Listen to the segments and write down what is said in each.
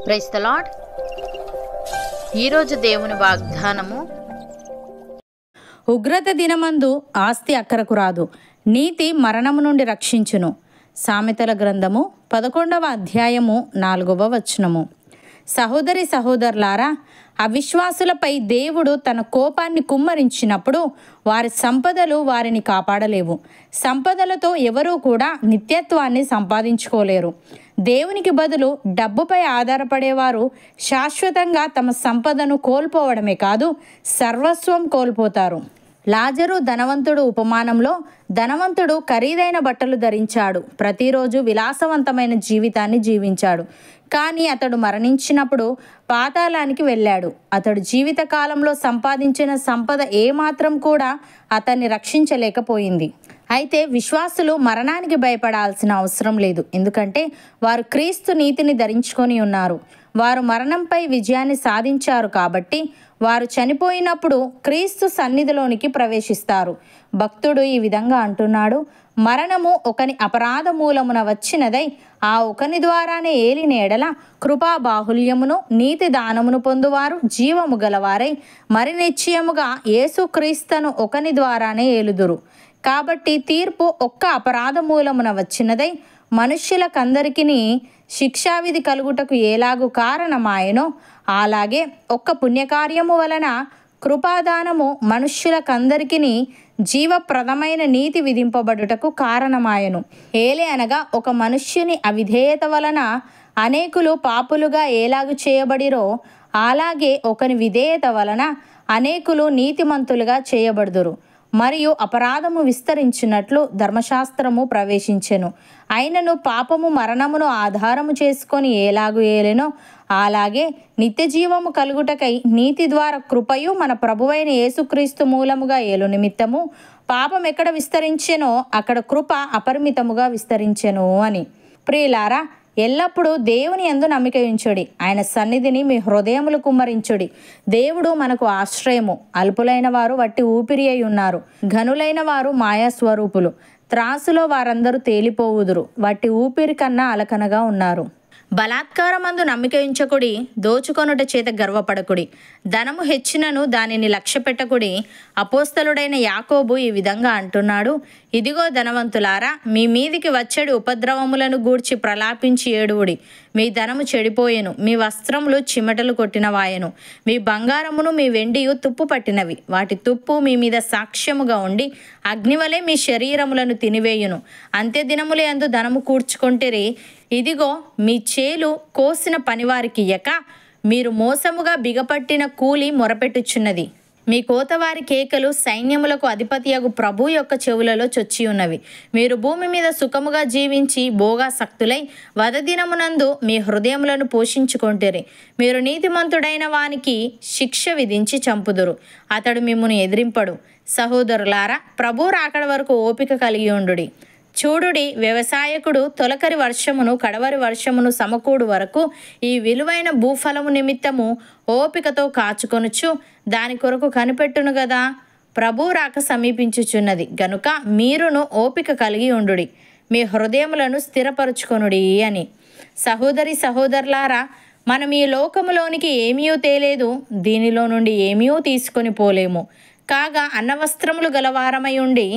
Praise the lord. ఈరోజు దేవుని వాగ్దానము, ఉగ్రత దినమందు ఆస్తి అక్కరకు రాదు, నీతి మరణము నుండి రక్షించును. సామెతల గ్రంథము 11వ అధ్యాయము 4వ వచనము. సహోదరి సహోదరులారా, అవిశ్వాసులపై దేవుడు తన కోపాన్ని కుమ్మరించినప్పుడు వారి సంపదలు వారిని కాపాడలేవు. సంపదలతో ఎవరూ కూడా నిత్యత్వాన్ని సంపాదించుకోలేరు. దేవునికి బదులు డబ్బుపై ఆధారపడేవారు శాశ్వతంగా తమ సంపదను కోల్పోవడమే కాదు, సర్వస్వం కోల్పోతారు. లాజరు ధనవంతుడు ఉపమానంలో ధనవంతుడు ఖరీదైన బట్టలు ధరించాడు, ప్రతిరోజు విలాసవంతమైన జీవితాన్ని జీవించాడు. కానీ అతడు మరణించినప్పుడు పాతాళానికి వెళ్ళాడు. అతడు జీవిత కాలంలో సంపాదించిన సంపద ఏమాత్రం కూడా అతన్ని రక్షించలేకపోయింది. అయితే విశ్వాసులు మరణానికి భయపడాల్సిన అవసరం లేదు, ఎందుకంటే వారు క్రీస్తు నీతిని ధరించుకొని ఉన్నారు. వారు మరణంపై విజయాన్ని సాధించారు కాబట్టి వారు చనిపోయినప్పుడు క్రీస్తు సన్నిధిలోనికి ప్రవేశిస్తారు. భక్తుడు ఈ విధంగా అంటున్నాడు: మరణము ఒకని అపరాధ మూలమున వచ్చినదై ఆ ఒకని ద్వారానే ఏలిన ఎడల కృపా బాహుల్యమును నీతి దానమును పొందువారు జీవము గలవారై మరి నిశ్చయముగా యేసుక్రీస్తును ఒకని ద్వారానే ఏలుదురు. కాబట్టి తీర్పు ఒక్క అపరాధ మూలమున వచ్చినదై మనుష్యులకందరికీ శిక్షావిధి కలుగుటకు ఎలాగు కారణమాయనో, అలాగే ఒక్క పుణ్యకార్యము వలన కృపాదానము మనుష్యులకందరికీ జీవప్రదమైన నీతి విధింపబడుటకు కారణమాయను. ఏలే అనగా ఒక మనుష్యుని అవిధేయత వలన అనేకులు పాపులుగా ఏలాగు చేయబడిరో, అలాగే ఒకని విధేయత వలన అనేకులు నీతిమంతులుగా చేయబడుదురు. మరియు అపరాధము విస్తరించినట్లు ధర్మశాస్త్రము ప్రవేశించెను. అయినను పాపము మరణమును ఆధారము చేసుకొని ఏలాగు ఏలెనో, అలాగే నిత్యజీవము కలుగుటకై నీతి ద్వారా కృపయు మన ప్రభువైన యేసుక్రీస్తు మూలముగా ఏలు నిమిత్తము పాపం ఎక్కడ విస్తరించెనో అక్కడ కృప అపరిమితముగా విస్తరించెను అని. ప్రియులారా, ఎల్లప్పుడూ దేవుని యందు నమ్మిక ఉంచుడి, ఆయన సన్నిధిని మీ హృదయములు కుమ్మరించుడి. దేవుడు మనకు ఆశ్రయము. అల్పులైన వారు వట్టి ఊపిరి అయి ఉన్నారు, ఘనులైన వారు మాయాస్వరూపులు. త్రాసులో వారందరూ తేలిపోవుదురు, వట్టి ఊపిరి కన్నా అలకనగా ఉన్నారు. బలాత్కారమందు నమ్మిక ఉంచకుడి, దోచుకొనుట చేత గర్వపడకుడి. ధనము హెచ్చినను దానిని లక్ష్య పెట్టకుడి. అపోస్తలుడైన యాకోబు ఈ విధంగా అంటున్నాడు: ఇదిగో ధనవంతులారా, మీ మీదికి వచ్చడి ఉపద్రవములను గూర్చి ప్రలాపించి ఏడువుడి. మీ ధనము చెడిపోయెను, మీ వస్త్రములు చిమటలు కొట్టినవాయెను, మీ బంగారమును మీ వెండియు తుప్పు పట్టినవి. వాటి తుప్పు మీ మీద సాక్ష్యముగా ఉండి అగ్నివలే మీ శరీరములను తినివేయును. అంత్యదినముల యందు ధనము కూర్చుకొంటిరి. ఇదిగో మీ చేలు కోసిన పనివారికి ఇయ్యక మీరు మోసముగా బిగపట్టిన కూలి మొరపెట్టుచున్నది. మీ కోతవారి కేకలు సైన్యములకు అధిపతియగు ప్రభు యొక్క చెవులలో చొచ్చి ఉన్నవి. మీరు భూమి మీద సుఖముగా జీవించి భోగాసక్తులై వదదినమునందు మీ హృదయములను పోషించుకొంటిరి. మీరు నీతిమంతుడైన వానికి శిక్ష విధించి చంపుదురు, అతడు మిమ్మును ఎదిరింపడు. సహోదరులారా, ప్రభు రాకడ వరకు ఓపిక కలిగి ఉండుడి. చూడుడి, వ్యవసాయకుడు తొలకరి వర్షమును కడవరి వర్షమును సమకూడు వరకు ఈ విలువైన భూఫలము నిమిత్తము ఓపికతో కాచుకొనుచు దాని కొరకు కనిపెట్టును గదా. ప్రభు రాక సమీపించుచున్నది గనుక మీరును ఓపిక కలిగి ఉండుడి, మీ హృదయములను స్థిరపరుచుకొనుడి అని. సహోదరి సహోదరులారా, మనం ఈ లోకములోనికి ఏమీ తేలేదు, దీనిలో నుండి ఏమీ తీసుకొని పోలేము. కాగా అన్నవస్త్రములు గలవారమై ఉండి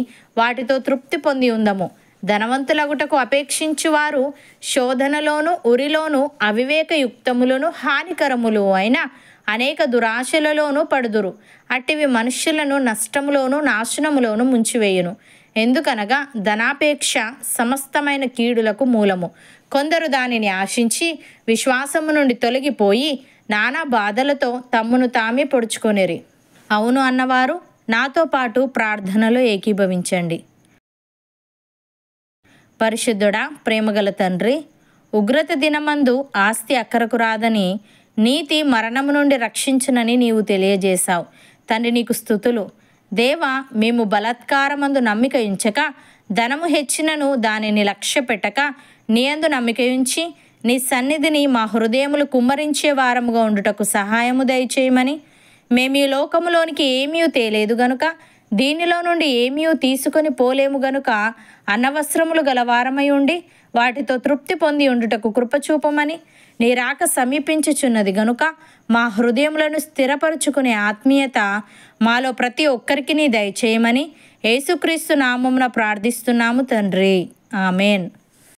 వాటితో తృప్తి పొంది ఉందము. ధనవంతులగుటకు అపేక్షించువారు శోధనలోను ఉరిలోను అవివేకయుక్తములను హానికరములు అయిన అనేక దురాశలలోనూ పడుదురు. అట్టివి మనుష్యులను నష్టములోను నాశనములోను ముంచివేయును. ఎందుకనగా ధనాపేక్ష సమస్తమైన కీడులకు మూలము. కొందరు దానిని ఆశించి విశ్వాసము నుండి తొలగిపోయి నానా బాధలతో తమ్మును తామే పొడుచుకొనిరి. అవును అన్నవారు నాతో పాటు ప్రార్థనలో ఏకీభవించండి. పరిశుద్ధుడా, ప్రేమగల తండ్రి, ఉగ్రత దినమందు ఆస్తి అక్కరకు రాదని, నీతి మరణము నుండి రక్షించునని నీవు తెలియజేశావు. తండ్రి, నీకు స్తుతులు. దేవా, మేము బలాత్కారమందు నమ్మిక ఉంచక ధనము హెచ్చినను దానిని లక్ష్య పెట్టక నీ యందు నమ్మిక ఉంచి నీ సన్నిధిని మా హృదయములు కుమ్మరించే వారముగా ఉండుటకు సహాయము దయచేయమని. మేము ఈ లోకములోనికి ఏమీ తేలేదు గనుక దీనిలో నుండి ఏమీ తీసుకొని పోలేము గనుక అన్నవస్త్రములు గలవారమై ఉండి వాటితో తృప్తి పొంది ఉండుటకు కృపచూపమని, నీ రాక సమీపించుచున్నది గనుక మా హృదయములను స్థిరపరుచుకునే ఆత్మీయత మాలో ప్రతి ఒక్కరికి నీ దయచేయమని యేసుక్రీస్తు నామమున ప్రార్థిస్తున్నాము తండ్రి. ఆమెన్.